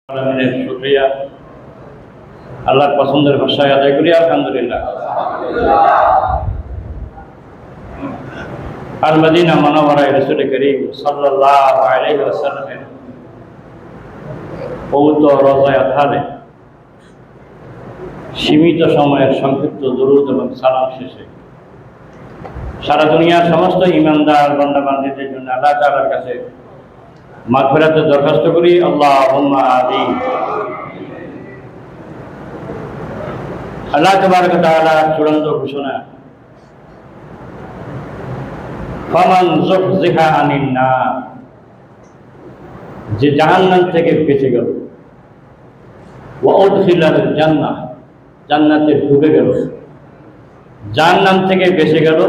আলমিনের শুকরিয়া, আল্লাহর পছন্দের ভাষায় আদায় করি আলহামদুলিল্লাহ। আল মদিনা মুনাওয়ারায় রাসূল করিম সাল্লাল্লাহু আলাইহি ওয়াসাল্লামের পবিত্র রওজায়ে আতহারে সীমিত সময়ের সংক্ষিপ্ত দুরূদ এবং সালাম শেষে সারা দুনিয়ার সমস্ত ঈমানদার বান্দা-বান্দীদের জন্য আল্লাহ তাআলার কাছে মাগফিরাতের দরখাস্ত করি, আল্লাহুম্মা আমিন। আল্লাহ তাবারক ওয়া তাআলা চূড়ান্ত ঘোষণা, ফামান যুহযিহা আনিন নার, যে জাহান্নাম থেকে বেঁচে গেল, ওয়া উদখিলাল জান্নাহ, জান্নাতে ঢুকে গেল, জাহান্নাম থেকে বেঁচে গেল,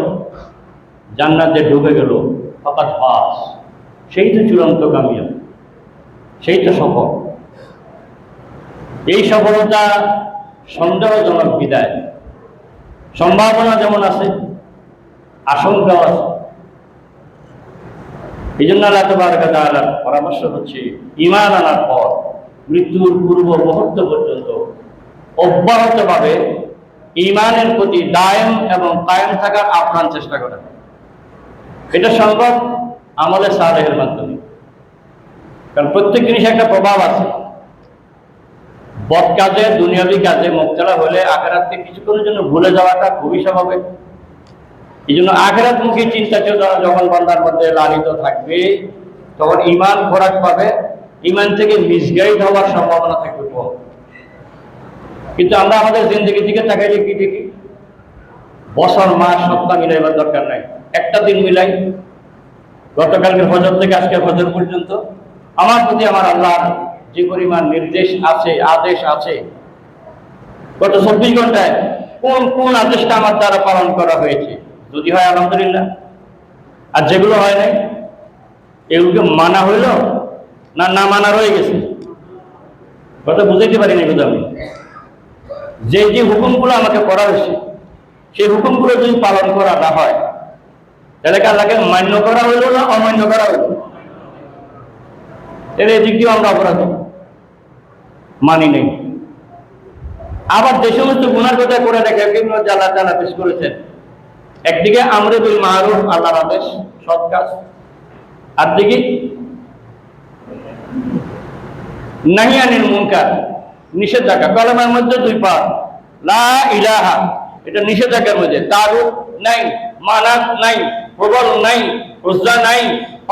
জান্নাতে ঢুকে গেল, ফাকাদ ফাজ, সেই তো চূড়ান্ত কামিয়াব, সেই তো সফল। এই সফলতা সন্দেহজনক বিদায়, সম্ভাবনা যেমন আছে আশঙ্কাও আছে। এই জন্য আল্লাহ তাবারক ওয়া তাআলার পরামর্শ হচ্ছে ঈমান আনার পর মৃত্যুর পূর্ব মুহূর্ত পর্যন্ত অব্যাহতভাবে ঈমানের প্রতি দায়েম এবং কায়েম থাকার আপ্রাণ চেষ্টা করা। এটা সম্ভব আমলে সালেহের মাধ্যমে, কারণ প্রত্যেক জিনিসের একটা প্রভাব আছে। বদ কাজে, দুনিয়াবি কাজে মুবতালা হলে আখিরাতকে কিছুক্ষণের জন্য ভুলে যাওয়াটা খুবই স্বাভাবিক। এই জন্য আখিরাতমুখী চিন্তা চেতনা যখন বান্দার মধ্যে লালিত থাকবে, তখন ঈমান খোরাক পাবে, ঈমান থেকে মিসগাইড হওয়ার সম্ভাবনা থাকবে কম। কিন্তু আমরা আমাদের জিন্দেগি দিকে তাকাইলে কি দেখি? বছর, মাস, সপ্তাহ মিলাইবার দরকার নাই, একটা দিন মিলাই। গতকালকের ফজর থেকে আজকের ফজর পর্যন্ত আমার প্রতি আমার আল্লাহর যে পরিমাণ নির্দেশ আছে, আদেশ আছে, গত 24 ঘন্টায় কোন কোন আদেশটা আমার দ্বারা পালন করা হয়েছে, যদি হয় আলহামদুলিল্লাহ, আর যেগুলো হয় নাই এগুলোকে মানা হইল না না মানা রয়ে গেছে, কথা বুঝাইতে পারি না। কিন্তু আমি যে যে হুকুমগুলো আমাকে করা হয়েছে, সেই হুকুমগুলো যদি পালন করা না হয়, তাহলে কি আল্লাহকে মান্য করা হইল না অমান্য করা হইল? এর এদিক দিয়েও আমরা অপরাধ মানি নেই। আবার যে সমস্ত গুনার কথা করে দেখে আল্লাহ তাআলা পেশ করেছেন, একদিকে আমরে বিল মারুফ, আল্লাহর আদেশ, সৎ কাজ, আর দিকে নাহি আনিল মুনকার, নিষেধাজ্ঞা। কলমের মধ্যে 2 পা, লা ইলাহা, এটা নিষেধাজ্ঞার মধ্যে, তারুফ নাই, মানাত নাই, প্রবল নাই, উজ্জা নাই,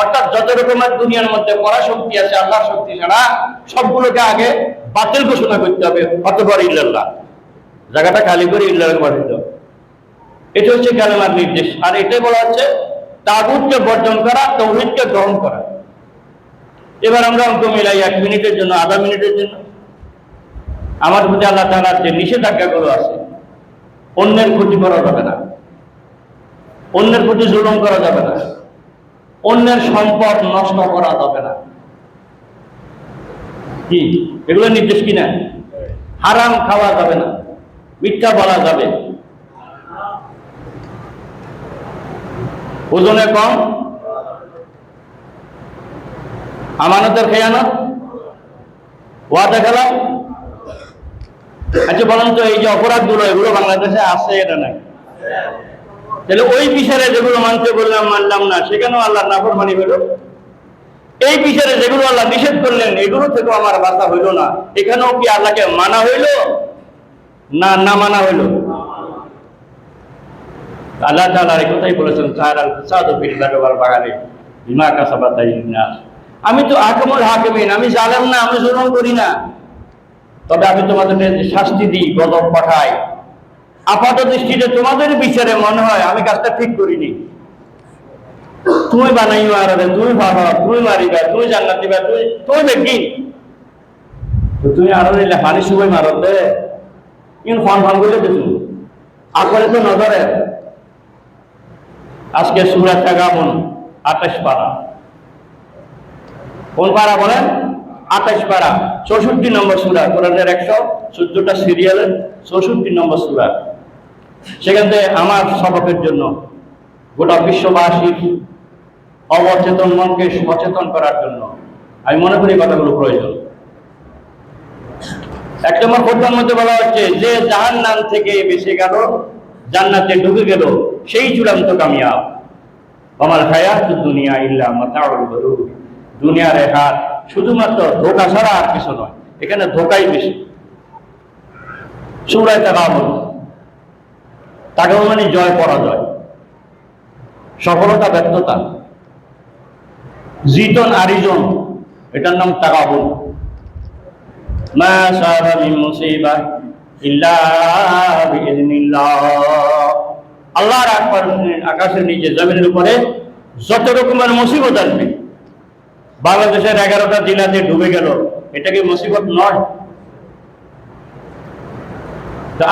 অর্থাৎ যত রকমের দুনিয়ার মধ্যে পরাশক্তি আছে আল্লাহর শক্তি ছাড়া সবগুলোকে আগে বাতিল ঘোষণা করতে হবে, অতঃপর ইল্লাল্লাহ, জায়গাটা খালি করে ইল্লাল্লাহ বাড়িতে হবে। এটা হচ্ছে কালেমার নির্দেশ। আর এটাই বলা হচ্ছে তাগুতকে বর্জন করা, তাওহীদকে গ্রহণ করা। এবার আমরা অঙ্ক মিলাই 1 মিনিটের জন্য, আধা মিনিটের জন্য। আমার প্রতি আল্লাহ তাআলার যে নিষেধাজ্ঞাগুলো আছে, অন্যের ক্ষতি করা যাবে না, অন্যের প্রতি জুলুম করা যাবে না, অন্যের সম্পদ নষ্ট করা যাবে না। কি এগুলো নির্দেশ কিনা? হারাম খাওয়া যাবে না, মিথ্যা বলা যাবে, ওজনে কম, আমানতের খেয়ানত, ওয়াদা খেলাম। আচ্ছা বলেন তো, এই যে অপরাধগুলো, এগুলো বাংলাদেশে আছে এটা নাই? তাহলে ওই বিচারে যেগুলো মানতে বললাম, মানলাম না, সেখানেও আল্লাহর নাফরমানি হইল। এই বিচারে যেগুলো আল্লাহ নিষেধ করলেন, এগুলো থেকেও আমার বাঁচা হইল না, এখানেও কি আল্লাহকে মানা হইল না না মানা হইল? আল্লাহ তাআলা এই কথাই বলেছেন, সারাল ফাসাদু ফিল বাররি ওয়াল বাহরি বিমা কাসাবাত আইদিন নাস। আমি তো আহকামুল হাকিমিন, আমি জালেম না, আমি জুলুম করি না, তবে আমি তোমাদের শাস্তি দিই, গজব পাঠাই। আপাত দৃষ্টিতে তোমাদের বিচারে মনে হয় আমি কাজটা ঠিক করিনি, তুমি বানাই মারবে, তুমি ভাবা, তুমি মারিবা, তুমি জান্নাত দিবা, তুমি দেখি তো তুমি আরো নিলে পানি সুবাই মারত দে, কিন্তু ফন ফন করে দেখুন আকলে তো নজরে। আজকে সূরা তাগাবুন 28 পারা, কোন পারা বলেন? 28 পারা, 64 নম্বর সূরা, কোরআনের 114টা সিরিয়ালের 64 নম্বর সূরা। সেখান থেকে আমার সবকের জন্য, গোটা বিশ্ববাসীর অবচেতন মনকে সচেতন করার জন্য আমি মনে করি কথাগুলো প্রয়োজন। এক নম্বর খোঁটার মধ্যে বলা হচ্ছে যে জাহান্নাম থেকে বেঁচে গেল, জান্নাতে ঢুকে গেল, সেই চূড়ান্ত কামিয়াব। আমার হায়াতুদ দুনিয়া ইল্লা মাতাউল গুরুর। দুনিয়ার হাত শুধুমাত্র ধোঁকা ছাড়া আর কিছু নয়, এখানে ধোঁকাই বেশি। সূরা তাগাবুন, তাগাবুন মানে জয় পরাজয়, সফলতা ব্যর্থতা, জিতন আরিজন, এটার নাম তাগাবুন। মা সারা মিন মুসিবা ইল্লা বিইذنিল্লাহ। আল্লাহর আকাশের নিচে জমিনের উপরে যত রকমের মুসিবত আসবে, বাংলাদেশের 11টা জেলাতে ডুবে গেল, এটা কি মুসিবত নয়?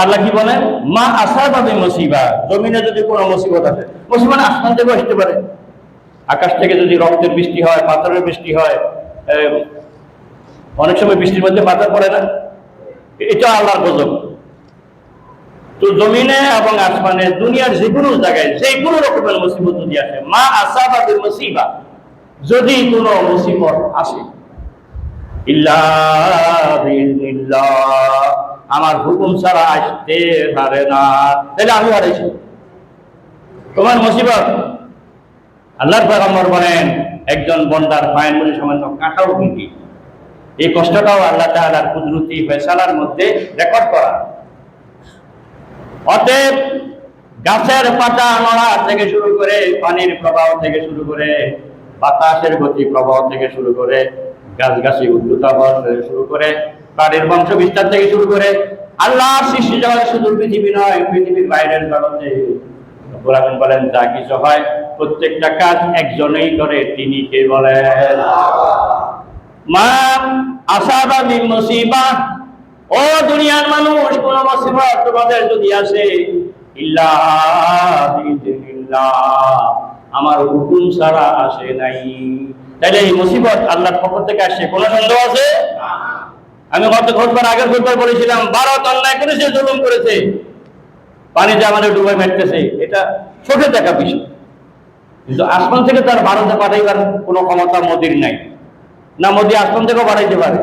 আল্লাহ কি বলেন, মা আসাবা মিন মুসিবা, জমিনে যদি কোনো মুসিবত আসে, মুসিবত আসমান থেকে আসতে পারে, আকাশ থেকে যদি রক্তের বৃষ্টি হয়, পাথরের বৃষ্টি হয়, অনেক সময় বৃষ্টির মধ্যে পাথর পড়ে না, এটা আল্লাহর গজব। তো জমিনে এবং আসমানে দুনিয়ার যে কোনো জায়গায় যে কোনো রকমের মুসিবত যদি আসে, মা আসাবা মিন মুসিবা, যদি কোনো মুসিবত আসে, ইল্লা বিইذনিল্লাহ, আমার হুকুম ছাড়া আসতে পারে না। তাহলে আমি হারাইছি তোমার মুসিবত। আল্লাহর পয়গম্বর বলেন, একজন বান্দার পায়ের মধ্যে সামান্য কাঁটাও কিন্তু, এই কষ্টটাও আল্লাহ তাআলার কুদরতি ফয়সালার মধ্যে রেকর্ড করা। অতএব গাছের পাতা নড়া থেকে শুরু করে, পানির প্রবাহ থেকে শুরু করে, বাতাসের গতি প্রবাহ থেকে শুরু করে, গাছগাছি উদ্ভূত হওয়া থেকে শুরু করে, প্রাণীর বংশ বিস্তার থেকে শুরু করে, আল্লাহর সৃষ্টি জগৎ শুধু পৃথিবী নয়, পৃথিবীর বাইরের জগতে কোরআন বলেন যা কিছু হয় প্রত্যেকটা কাজ একজনেই করে, তিনি কে বলেন? মা আসাবা মিন মুসিবা, ও দুনিয়ার মানুষ, কোন মুসিবত তোমাদের যদি আসে, ইল্লা বিইذনিল্লাহ, আমার হুকুম ছাড়া আসে নাই। তাইলে এই মুসিবত আল্লাহর পক্ষ থেকে আসে, কোনো সন্দেহ আছে? আমি গত খুতবার আগের খুতবার বলেছিলাম, ভারত অন্যায় করেছে, জুলুম করেছে, পানিতে আমাদের ডুবে মারতেছে, এটা চোখে দেখা বিষয়, কিন্তু আসমান থেকে তার ভারতে পাঠাইবার কোনো ক্ষমতা মোদির নাই, না মোদি আসমান থেকেও পাঠাইতে পারে।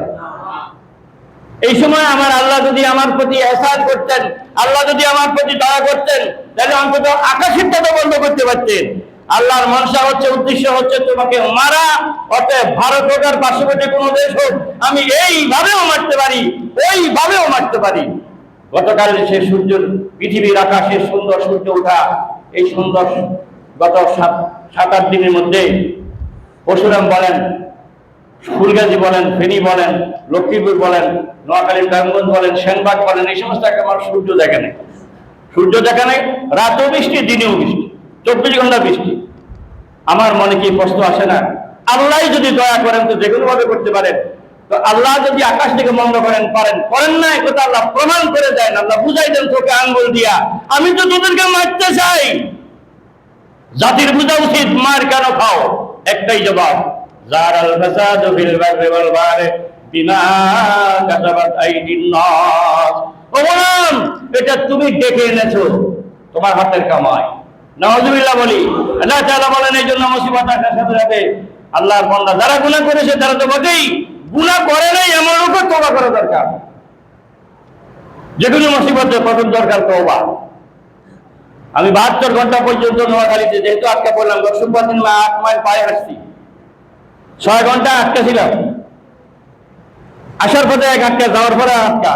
এই সময় আমার আল্লাহ যদি আমার প্রতি এহসান করতেন, আল্লাহ যদি আমার প্রতি দয়া করতেন, তাহলে অন্তত আকাশের কথা বন্ধ করতে পারতেন। আল্লাহর মনসা হচ্ছে, উদ্দেশ্য হচ্ছে তোমাকে মারা। অতএব ভারত হোক আর পার্শ্ববর্তী কোনো দেশ হোক, আমি এইভাবেও মারতে পারি, ওইভাবেও মারতে পারি। গতকাল সে সূর্য, পৃথিবীর আকাশে সুন্দর সূর্য ওঠা, এই সুন্দর গত 7-8 দিনের মধ্যে পরশুরাম বলেন, ফুলগাজী বলেন, ফেনী বলেন, লক্ষ্মীপুর বলেন, নোয়াখালী টাঙ্গন বলেন, সেনবাগ বলেন, এই সমস্ত আমার সূর্য দেখা নেই, সূর্য দেখা নেই, রাতেও বৃষ্টি, দিনেও বৃষ্টি, 24 ঘন্টা বৃষ্টি। আমার মনে কি প্রশ্ন আসে না, আল্লাহ যদি দয়া করেন তো যেকোনো ভাবে করতে পারেন, তো আল্লাহ যদি আকাশ থেকে বন্ধ করেন, করেন না, একথা আল্লাহ প্রমাণ করে দেন, আল্লাহ বুঝাই দেন তোকে আঙ্গুল দিয়া, আমি তো তোদেরকে মারতে চাই। জাতির বুঝা উচিত, মার কেন খাও? একটাই জবাব, জারাল ফাসাদু ফিল বাররি ওয়াল বাহরি বিমা কাসাবাত আইদিন নাস। ভগবান, এটা তুমি ডেকে এনেছো, তোমার হাতের কামাই। নাউযুবিল্লাহ বলি। আল্লাহ তাআলা বলেন, এই জন্য মুসিবত আসার সাথে সাথে আল্লাহর বান্দা যারা গুনাহ করেছে তারা তো বটেই, গুনাহ করে নাই এমন লোকের তওবা করা দরকার। যে কোনো মুসিবতে প্রথম দরকার তওবা। আমি 72 ঘন্টা পর্যন্ত নোয়াখালীতে যেহেতু আটকা পড়লাম, শুক্রবার দিন 8 মাইল পায়ে আসছি, 6 ঘন্টা আটকা ছিলাম, আসার পথে এক আটকা, যাওয়ার পরে আটকা,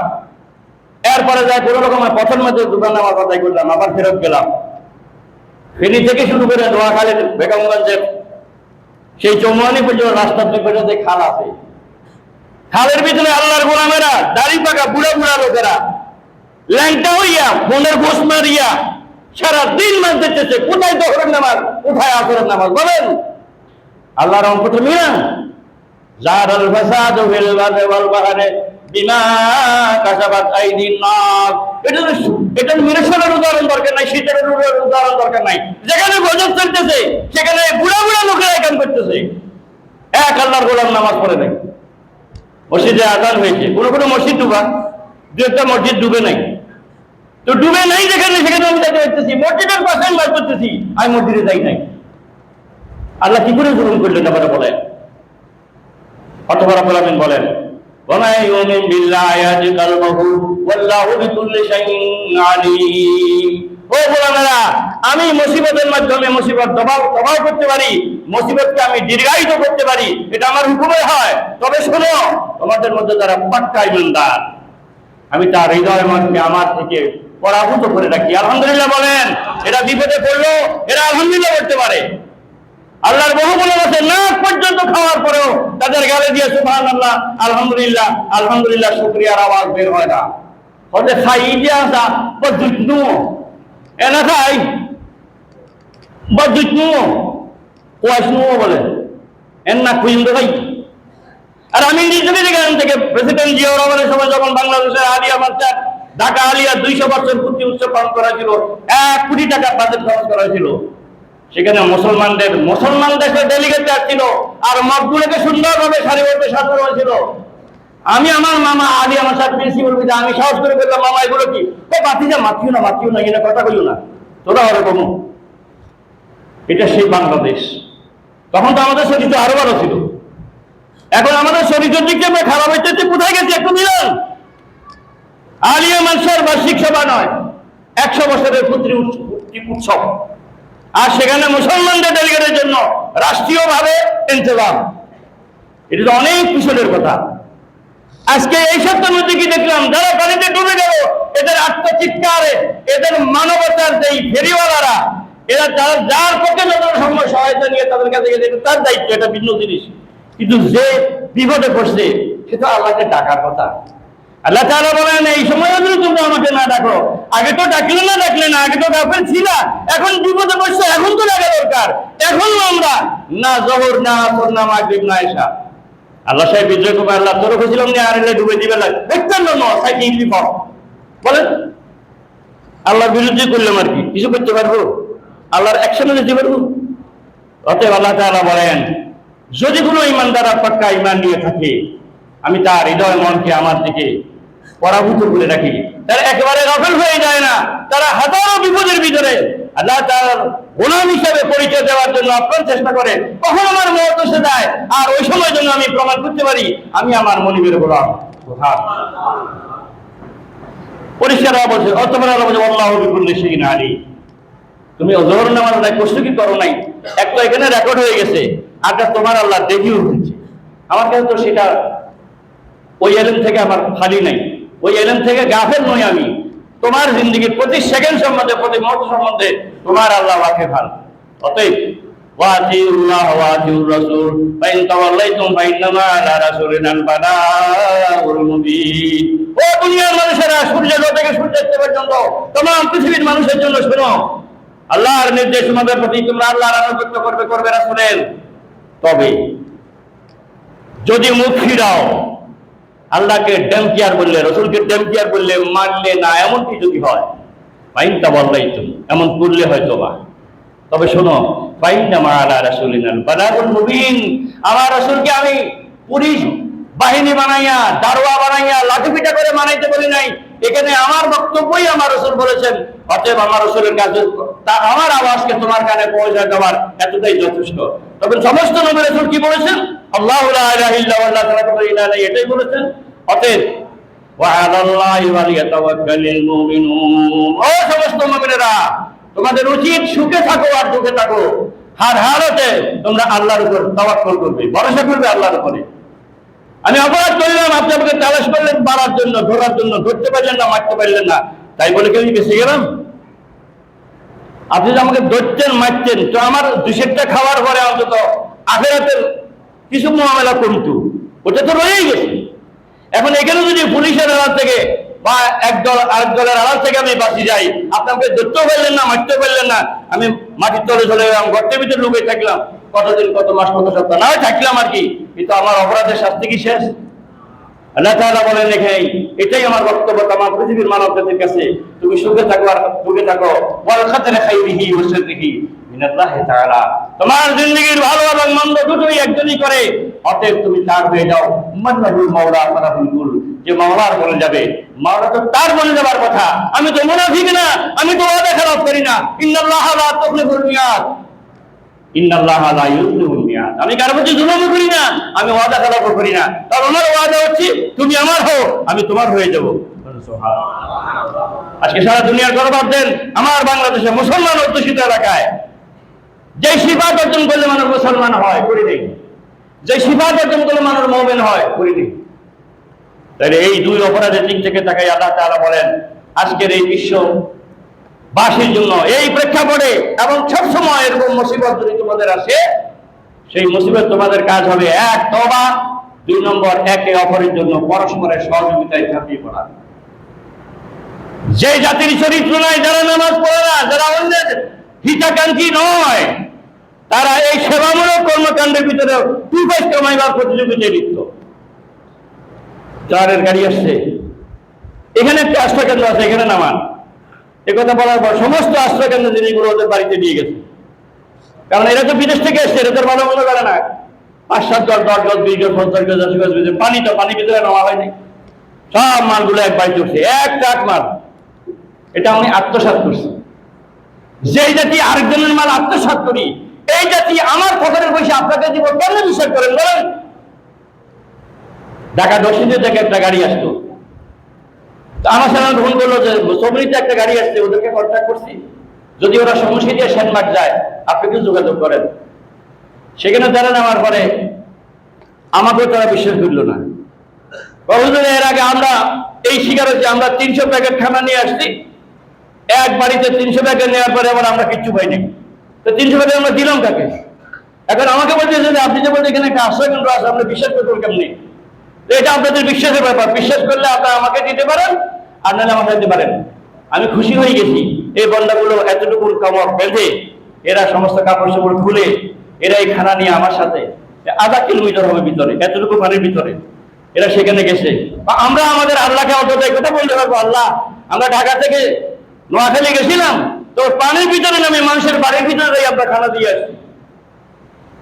এরপরে যাই কোনো রকমের পথের মধ্যে দোকান নামার কথাই করলাম, আবার ফেরত গেলাম। ফেনী থেকে শুরু করে নোয়াখালীর বেগমগঞ্জের সেই চৌমুহানি পর্যন্ত রাস্তার দুই পাশে খাল আছে, খালের ভিতরে আল্লাহর গোলামেরা, দাড়ি পাকা বুড়া বুড়া লোকেরা ল্যাংটা হইয়া ফোনের ঘোষ মারিয়া সারা দিন মাছ দেখতেছে, কোথায় দোহরের নামাজ, কোথায় আসরের নামাজ, বলেন আল্লাহর অঙ্ক তো মিয়া। জারাল ফাসাদু ফিল বাররি ওয়াল বাহরি বিমা কাসাবাত আইদিন নাস। এটা মিরেশনের উদাহরণ দরকার নাই, শীতের উদাহরণ দরকার নাই, যেখানে গজব চলতেছে সেখানে বুড়া বুড়া লোকেরা কাম করতেছে, এক আল্লাহর গোলাম নামাজ পড়ে নাই। মসজিদে আযান হয়েছে, কোনো মসজিদ ডুবা, দু একটা মসজিদ ডুবে নাই, তো ডুবে নাই যেখানে সেখানে আমি যাইতে পারতেছি, মসজিদের পাশে আমি বাস করতেছি, আমি মসজিদে যাই নাই। আল্লাহ কি করে জুলুম করলেন আবার বলেন? অথবা রব্বুল আমিন বলেন, ওয়া মান ইউমিন বিল্লাহি ইয়াহদি কলবাহু ওয়াল্লাহু বিকুল্লি শাইইন আলীম। ও গোলামেরা, আমি মুসিবতের মাধ্যমে মুসিবত দবাও করতে পারি, মুসিবতকে আমি দীর্ঘায়িত করতে পারি, এটা আমার হুকুমে হয়। তবে শোনো, তোমাদের মধ্যে যারা পাক্কা ঈমানদার, আমি তার হৃদয় মনকে আমার থেকে পরাভূত করে রাখি। আলহামদুলিল্লাহ বলেন। এরা বিপদে পড়লো, এরা আলহামদুলিল্লাহ করতে পারে। আল্লাহর বহু গুণ আছে, নাক পর্যন্ত খাওয়ার পরেও তাদের গালে দিয়ে সুবহানাল্লাহ, আলহামদুলিল্লাহ, আলহামদুলিল্লাহ শুকরিয়ার আওয়াজ বের হয় না। ওদের খাই দিয়ে আসা বদুতনু এনা খাই বদুতনু কোয়াশনু বলে এন না খুইন্দু ভাই। আর আমি নিজে এখান থেকে প্রেসিডেন্ট জিয়াউর রহমানের সময় যখন বাংলাদেশের আলিয়া মাদ্রাসা ঢাকা আলিয়া 200 বছর পূর্তি উৎসব পালন করা ছিল, 1 কোটি টাকা বাজেট খরচ করা হয়েছিল। সেখানে মুসলমান দেশের ডেলিগেট ছিল, আর মঠগুলোকে সুন্দরভাবে সারিবদ্ধ সাজানো হয়েছিল। আমি আমার মামা আলী আমার সাথে প্রিন্সিপাল পিতা, আমি সাহস করে বললাম, মামা এগুলো কি? ও বাতিজা মাতিও না এখানে কথা কইও না, তোরা হবে কমু। এটা সেই বাংলাদেশ। তখন তো আমাদের চরিত্র আরো ভালো ছিল। এখন আমাদের চরিত্রের দিক থেকে খারাপ হইতে কোথায় গেছে একটু মিলান। আলিয়া মাদ্রাসার বার্ষিক সভা নয়, 100 বছরের পূর্তি উৎসব, আর সেখানে মুসলমানদের ডেলিগেটের জন্য রাষ্ট্রীয়ভাবে ইন্তজাম। এটা তো অনেক পিছনের কথা। আজকে এই সপ্তাহ মধ্যে কি দেখলাম, যারা পানিতে ডুবে গেল, এদের আত্মচিৎকারে, এদের মানবতার যেই ফেরিওয়ালারা, এরা যার পক্ষে যত সম্ভব সহায়তা নিয়ে তাদের কাছে গেছে, তার দায়িত্ব, এটা ভিন্ন জিনিস। কিন্তু যে বিপদে পড়ছে সে তো আল্লাহকে ডাকার কথা। আল্লাহ তাআলা বলেন, এই সময় যদি তোমরা আমাকে না ডাকো, আগে তো ডাকলে না, আগে তো কাফের ছিল, এখন বিপদে পড়ছে, এখন তো ডাকা দরকার। এখন আমরা না জোহর, না আসর, না মাগরিব, না ইশা। আল্লাহ সাহেব বিদ্রোহ করবে, আল্লাহ তোর খুঁজছিলাম না, আর এলে ডুবে দিবে না, দেখতেন না সাইকেল বিপদ বলেন। আল্লাহর বিরুদ্ধে করলাম আর কি, কিছু করতে পারবো? আল্লাহর অ্যাকশনে যেতে পারবো? অতএব আল্লাহ তাআলা বলেন, যদি কোনো ইমানদার পাক্কা ইমান নিয়ে থাকে, আমি তার হৃদয় মনকে আমার দিকে পরাভূত করে রাখি। তারা একেবারে গাফেল হয়ে যায় না, তারা হাজারো বিপদের ভিতরে আল্লাহ তাআলার গোলাম হিসেবে পরিচয় দেওয়ার জন্য আপ্রাণ চেষ্টা করে। কখন আমার মত এসে যায়, আর ওই সময় জন্য আমি প্রমাণ করতে পারি আমি আমার মনিবের গোলাম। পরিষ্কার বলছে, অতঃপর বলছে আল্লাহু বিকুল্লি শাইইন আলীম। তুমি অজহর নামাজ নাই, কষ্ট কি করো নাই, একটা এখানে রেকর্ড হয়ে গেছে, আরটা তোমার আল্লাহ দেখিও হচ্ছে। আমার কাছে তো সেটা ওই এলেম থেকে আমার খালি নাই, ওই এলেম থেকে গাফেল নই আমি। তোমার জিন্দগির প্রতি সেকেন্ড সম্বন্ধে, প্রতি মুহূর্ত সম্বন্ধে তোমার আল্লাহ ওয়াকিফান। অতএব ওয়াতিউল্লাহ ওয়াতিউর রাসূল ফাইন তাওয়াল্লাইতুম ফাইন্নামা আলা রাসূলিনাল বালাগুল মুবিন। ও দুনিয়ার মানুষেরা, সূর্যোদয় থেকে সূর্যাস্ত পর্যন্ত तमाम পৃথিবীর মানুষের জন্য শোনো, আল্লাহর নির্দেশ তোমাদের প্রতি, তোমরা আল্লাহর আনুগত্য করবে রাসূলের। তবে যদি মুখ ফিরাও, আল্লাহকে ডেমকিয়ার বললে, রসুলকে ডেমকিয়ার বললে, মানলে না, এমনটি যদি হয়, ফাইনটা বললাই তুমি এমন করলে হয়তো বা, তবে শোনো, ফাইন্নামা আলা রাসূলিনাল বালাগুল মুবিন। আমার রাসূলকে আমি পুলিশ বাহিনী বানাইয়া, দারোয়া বানাইয়া, লাঠিপিটা করে বানাইতে বলি নাই। এখানে আমার বক্তব্যই আমার রাসূল বলেছেন। অতএব আমার রাসূলের কাছে আমার আওয়াজকে তোমার কানে পৌঁছে দেওয়ার এতটাই যথেষ্ট। তবে সমস্ত নবী রাসূল কি বলেছেন? আল্লাহু লা ইলাহা ইল্লা আল্লাহ তাআলা এটাই বলেছেন। অতএব ওয়া আলাল্লাহি ফালিয়াতাওয়াক্কালিল মুমিনুন। ও সমস্ত মুমিনেরা, তোমাদের উচিত সুখে থাকো আর দুঃখে থাকো, হার হালতে তোমরা আল্লাহর উপর তাওয়াক্কুল করবে, ভরসা করবে আল্লাহর উপরে। আমি অপরাধ করলাম, আপনি আমাকে তালাশ করলেন মারার জন্য, ধরার জন্য, ধরতে পারলেন না, মারতে পারলেন না, তাই বলে কি আমি বেঁচে গেলাম? আপনি যদি আমাকে ধরতেন, মারতেন, তো আমার দুশেরটা খাওয়ার পরে অন্তত আখিরাতের কিছু মুআমালা কমতো, ওটা তো রয়েই গেছে। এখন এখানে যদি পুলিশের আড়াল থেকে বা একদল আরেক দলের আড়াল থেকে আমি বাঁচি যাই, আপনাকে ধরতেও পারলেন না, মারতেও পারলেন না, আমি মাটির তলে চলে গেলাম, গর্তের ভিতরে লুকিয়ে থাকলাম, কতদিন, কত মাস, কত সপ্তাহ না হয় থাকলাম আর কি, কিন্তু আমার অপরাধের শাস্তি কি শেষ? আল্লাহ তাআলা বলেন এখানে, এটাই আমার বক্তব্য তামাম পৃথিবীর মানব জাতির কাছে, তুমি সুখে থাকো আর দুঃখে থাকো, ওয়াল খাতরে খাইরিহি ওয়া শাররিহি মিনাল্লাহি তাআলা। তোমার জিন্দেগীর ভালো এবং মন্দ দুটোই একজনই করে, অতএব তুমি তার হয়ে যাও। মান্নাহুল মাওলা ফারাহুল কুল, যে মাওলার বলে যাবে, মাওলা তো তার বলে যাবার কথা। আমি তো মুনাফিক না, আমি তো ওয়াদা খেলাফ করি না। ইন্নাল্লাহা লা তুখলিফুল মিয়াদ, ইন্নাল্লাহা লা ইউখলিফুল মিয়াদ। আমি কারো প্রতি জুলুমও করি না, আমি ওয়াদা খেলাপও করি না। কারণ আমার ওয়াদা হচ্ছে তুমি আমার হও, আমি তোমার হয়ে যাব। আজকে সারা দুনিয়ার গর্ব দেন আমার বাংলাদেশে মুসলমান অধ্যুষিত এলাকায় যে সিফাত অর্জন করলে মানুষ মুসলমান হয় করি নেই, যে সিফাত অর্জন করলে মানুষ মুমিন হয় করি নেই। তাহলে এই দুই অপরাধের দিক থেকে তাকাই আল্লাহ তাআলা বলেন আজকের এই বিশ্ববাসীর জন্য এই প্রেক্ষাপটে এবং সবসময় এরকম মুসিবত যদি তোমাদের আসে, সেই মুসিবত তোমাদের কাজ হবে এক তওবা, 2 নম্বর একে অপরের জন্য পরস্পরের সহযোগিতায় ঝাঁপিয়ে পড়া। যে জাতির চরিত্র নাই, যারা নামাজ পড়ে না, যারা অন্যের হিতাকাঙ্ক্ষী নয়, তারা এই সেবামূলক কর্মকাণ্ডের ভিতরে টুপাইস কামাইবার প্রতিযোগিতায় লিপ্ত। চারের গাড়ি আসছে, এখানে একটা আশ্রয় কেন্দ্র আছে, এখানে নামান। একথা বলার পর সমস্ত আশ্রয় কেন্দ্র জিনিসগুলো ওদের বাড়িতে নিয়ে গেছে। কারণ এরা তো বিদেশ থেকে এসছে, এরা তো ভালো মনে করে না। 5-7 জন 10 জন 20 জন 50 জন 80 জন পানি তো পানি ভিতরে নেওয়া হয়নি, সব মালগুলো এক বাড়ি চলছে, এক ট্রাক মাল। এটা আমি আত্মসাৎ করছি। যেই জাতি আরেকজনের মাল আত্মসাৎ করি, এই জাতি আমার ফসলের পয়সা আপনাকে দিব, কেন বিশ্বাস করেন বলেন? ঢাকা দর্শনীয় থেকে একটা গাড়ি আসতো, আমার সাথে ফোন করলো যে সবরিতে একটা গাড়ি আসছে, ওদেরকে কন্ট্যাক্ট করছি, যদি ওরা সমস্যা দিয়ে সেনমার্ক যায় আপনি কি যোগাযোগ করেন। সেখানে তারা নামার পরে আমাকেও তারা বিশ্বাস করলো না। কতদিন এর আগে আমরা এই শিকার হচ্ছে, আমরা 300 প্যাকেট খানা নিয়ে আসছি, এক বাড়িতে 300 প্যাকেট নেওয়ার পরে আবার আমরা কিচ্ছু পাইনি। তো 300 প্যাকেট আমরা দিলাম কাকে? এখন আমাকে বলছে যে আপনি যে বলতে এখানে একটা আশ্রয় কেন্দ্র আছে, আপনি বিশ্বাস করতে কেমনি? তো এটা আপনাদের বিশ্বাসের ব্যাপার, বিশ্বাস করলে আপনারা আমাকে দিতে পারেন, আর নাহলে আমাকে দিতে পারেন। আমি খুশি হয়ে গেছি। এই বন্দাগুলো এতটুকু কাপড় বেঁধে, এরা সমস্ত কাপড় চোপড় খুলে এরা এই খানা নিয়ে আমার সাথে 1/2 কিলোমিটার হবে ভিতরে, এতটুকু পানির ভিতরে এরা সেখানে গেছে। আমরা আমাদের আল্লাহকে অন্তত এই কথা বলতে পারবো, আল্লাহ আমরা ঢাকা থেকে নোয়াখালী গেছিলাম, তো পানির ভিতরে নামে মানুষের বাড়ির ভিতরে আমরা খানা দিয়ে আসছি।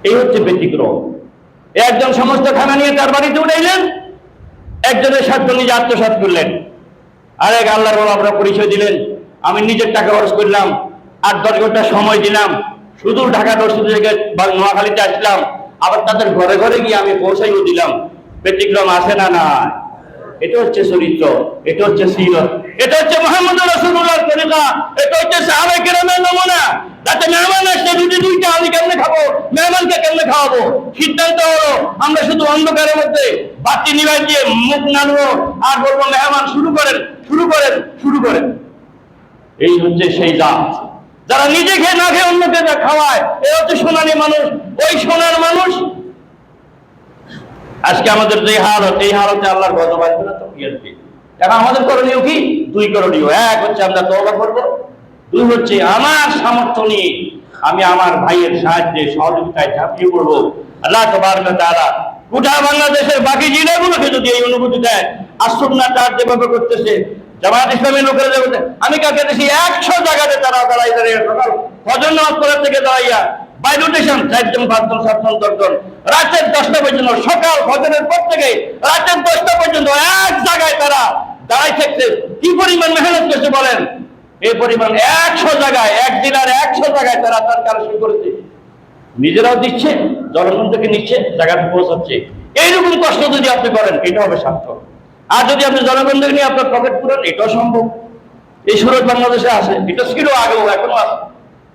এই হচ্ছে ব্যতিক্রম। একজন সমস্ত খানা নিয়ে তার বাড়িতে উঠাইলেন, একজনের স্বার্থ নিজে আত্মসাৎ করলেন, আরেক আল্লাহর বলে আমরা পরিচয় দিলেন। আমি নিজের টাকা খরচ করলাম, 8-10 ঘন্টা সময় দিলাম, শুধু ঢাকা দর্শন থেকে নোয়াখালীতে আসলাম, আবার তাদের ঘরে ঘরে গিয়ে আমি পৌঁছাইও দিলাম। ব্যতিক্রম আছে না? না। এটা হচ্ছে চরিত্র, এটা হচ্ছে সিরত, এটা হচ্ছে মুহাম্মদুর রাসূলুল্লাহর তরিকা, এটা হচ্ছে সাহাবায়ে কেরামের নমুনা। যাতে মেহমান আসলে রুটি 2টা আমি কেমনে খাবো, মেহমানকে কেমনে খাওয়াবো, সিদ্ধান্ত হলো আমরা শুধু অন্ধকারের মধ্যে বাতি নিভাই দিয়ে মুখ নাড়বো আর বলবো মেহমান শুরু করেন শুরু করেন শুরু করেন। এই হচ্ছে সেই জাত যারা নিজে খেয়ে না খেয়ে অন্যকে খাওয়ায়। এই হচ্ছে সোনালী মানুষ, ওই সোনার মানুষ। আজকে আমাদের যে হালত, এই হালতে আল্লাহর গজব আসবে না তো কি আসবে? এখন আমাদের করণীয় কি? 2 করণীয়। এক হচ্ছে আমরা তওবা করব, 2 হচ্ছে আমার সামর্থ্য নিয়ে আমি আমার ভাইয়ের সাহায্যে সহযোগিতায় ঝাঁপিয়ে পড়বো। আল্লাহ তাবারক ওয়া তাআলা গোটা বাংলাদেশের বাকি জেলাগুলোকে যদি এই অনুভূতি দেয়, আশুন্নাহ তার যেভাবে করতেছে, জামায়াত ইসলামের লোকেরা যেভাবে, আমি কাকে দেখি 100 জায়গাতে তারা দাঁড়াই দাঁড়িয়ে সকাল ফজর নামাজ পড়ার থেকে দাঁড়াইয়া বাইরোটেশন 4 জন 5 জন 7 জন 10 জন রাতের 10টা পর্যন্ত, সকাল ফজরের পর থেকে রাতের 10টা পর্যন্ত এক জায়গায় তারা দাঁড়াই থাকছে। কি পরিমাণ মেহনত করছে বলেন? এই পরিমাণ 100 জায়গায়, একদিন আর 100 জায়গায় তারা তার কালেকশন করেছে, নিজেরাও দিচ্ছে, জনগণ থেকে নিচ্ছে, জায়গাতে পৌঁছাচ্ছে। এইরকম কষ্ট যদি আপনি করেন, এটা হবে সার্থক। আর যদি আপনি জনগণ থেকে নিয়ে আপনার পকেট পুরান, এটাও সম্ভব। এই সুরত বাংলাদেশে আছে, এটা ছিল আগেও, এখনো আছে।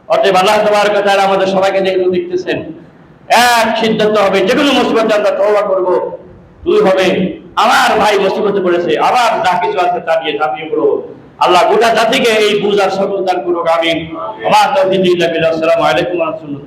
অতএব আল্লাহ তাবারক ওয়া তাআলা আমাদের সবাইকে যেগুলো দেখতেছেন, এক সিদ্ধান্ত হবে যে কোনো মুসিবতে আমরা তওবা করব। 2 হবে আমার ভাই মুসিবতে পড়েছে, আবার যা কিছু আছে তা দিয়ে ঝাঁপিয়ে পড়ব। আল্লাহ গোটা জাতিকে এই বুঝার সফল দান করুক, আমিন। ওয়া মা তাওফীক ইল্লা বিল্লাহ। আসসালামু আলাইকুম ওয়া রাহমাতুল্লাহ।